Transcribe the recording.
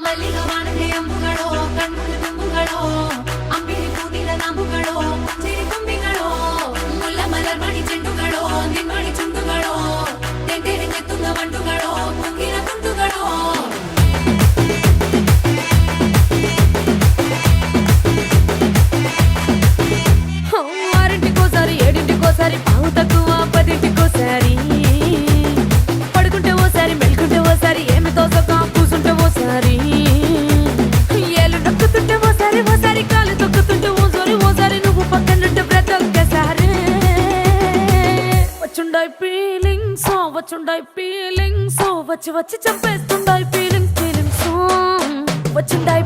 ಮಲ್ಲಿಗ ವಾಣದೆ ಅಂಬುಗಳೋ ಕಣ್ಮುಳು ತುಂಬುಗಳೋ ಅಂಬಿಳಿ ಕೂದಿನ ನಾಂಬುಗಳೋ ಚಿರಿ ತುಂಬಿಗಳೋ ಮುಲ್ಲ ಮಲರ್ ಮಣಿ ಚೆಂಡುಗಳೋ ನಿಮ್ಮಣಿ ಚುಂಡುಗಳೋ ತೆಂಟೆರೆ ನೆತ್ತುಂಗ ಮಂಡುಗಳೋ ಕುಂಗಿನ ತುಂಡುಗಳೋ ఆరింటికోసారి ఏడింటికోసారి పావు తక్కువ పదింటికోసారి పడుకుంటే ఓసారి మెలుకుంటే ఓసారి ఏమి తోసక కూసుంటే ఓసారి ఏళ్ళు నొక్కుతుంటే ఓసారి ఓసారి కాలు తొక్కుతుంటే ఓసారి నువ్వు పక్కనుంటే బ్రతొక్కసారి వచ్చుండాయి ఫీలింగ్స్ వచ్చి వచ్చి చంపేస్తుండాయి ఫీలింగ్స్ వచ్చిండాయి